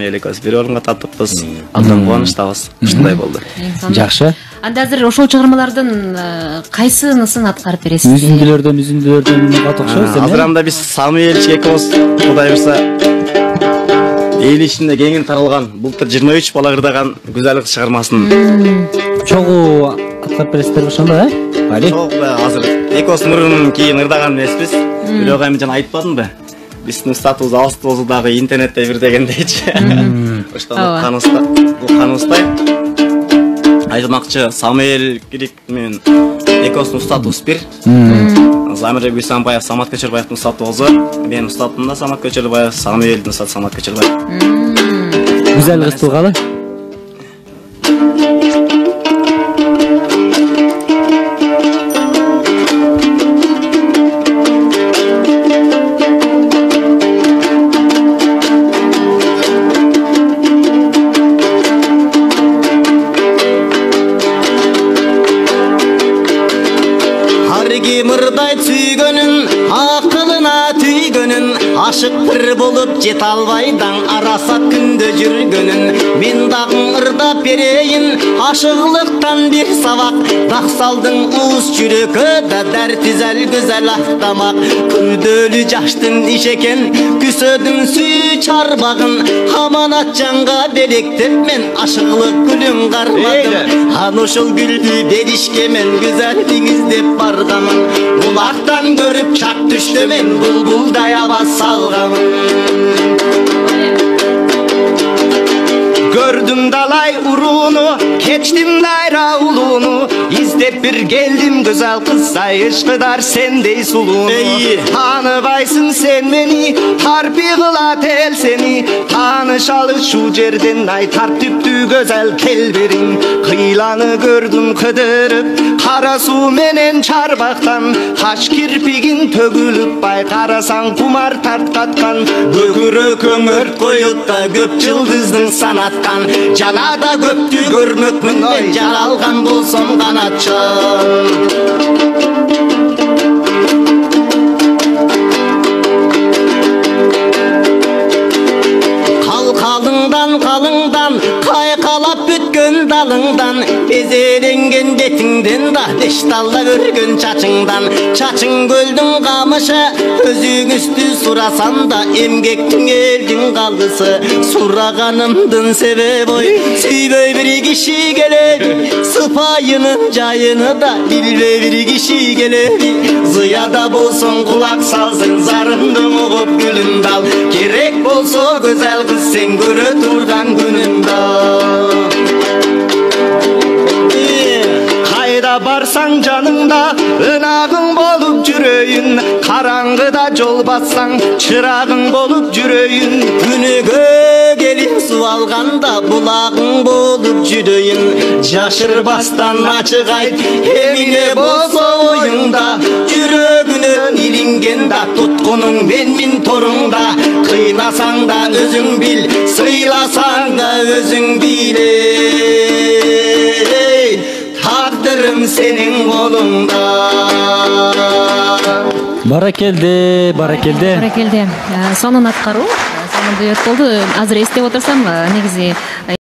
Самуэль экөөбүз бир орунга татыппыз. Абдан кубанычтабыз. Ушундай болду. Жакшы. Анда азыр ошол чыгармалардын кайсынысын аткарып бересиз? Үзүндүлөрдөн кат окшойбуз. Азыр анда биз Самуэль экөөбүз Кудай буйрса эл ичинде кеңири таралган былтыр 23 бала ырдаган Güzel кыз чыгармасын чогуу аткарып бересиздер ошондо, Али? Чогуу азыр экөөбүз мурун кийин ырдаган эмеспиз. Бирок эми жана айтпадымбы? Биздин статус алыс болсо дагы интернетте бир дегендейчи. Ошондо каныбыздай айтмакчы Самуэль Кирик менен экөөбүздүн статус бир. Замир Гүйсанбаев, Самат Көчөрбаевдин статусу, менин статусум да Самат Көчөрбаев, Самуэлдин статусу Самат Көчөрбаев. Güzel кыз туугалы. Мырдай түйгөнүн, акылына түйгөнүн, ашык бир болуп жете албайдан арасат күндө жүргөнүн. Мен дагы ырдап берейин, ашыгылыктан бир сабак. Дак салдың уус жүрөккө да дәртизел güzel актамак. Күлдөлү жаштын иш экен, күсөдүн сүйүү чарбагын. Аманат жанга белектеп мен ашыгылык күлүм кармадым. Ан ошол гүлдү беришке мен güzelдиңиз деп барганмын. Bulaktan görüp çak düştü men bulbulday avaz salgamın. Gördüm dalay urunu, keçtim dayra ulunu. İzdep bir geldim güzel kız sayışkıdar sendey sulunu. Tanıbaysın sen beni, harpi kılat el seni. Tanışalı şu cerden ay tart tüptü güzel kelberin. Kıylanı gördüm kıdırıp, kara su menen çarbaktan. Taş kirpigin tögülüp bay karasan kumar tart katkan. Bökürü kömört koyup da göp yıldızdın sanat. Canada göptü görmökmün ben jaralgan bolsam kanatçım. Kalından kaykalap bütkön dalыңдан Bezelengen betiңден da beş dalla örgün çaçыңдан Çaçың gölдің kamışı özüң üstü surasan da Emgektin elдің kaldısı Suraganımdın sebep oy Süyböy bir kişi gelir Sıpayının cayını da Bilbey bir kişi gelir Ziyada bolsun kulak salsın Zarımdın oğup gülün dal Gerek bolsa güzel kız sen göre turgan gününde Kayda barsan canında ınağın bolup jüröyün Karangıda jol bassan çırağın bolup jüröyün Günügö gelip su alganda bulağın bolup jüröyün Jaşırбастан açık ayt emine bolsa oyunda Jürögünün ilingenda tutkunun benmin torunda Kıynasan da özüң bil sıylasan da özüң bil Takdırım senin kolunda Barakelde. Сонун аткаруу, сонун дуэт болду. Азыр эстеп отурсам, негизи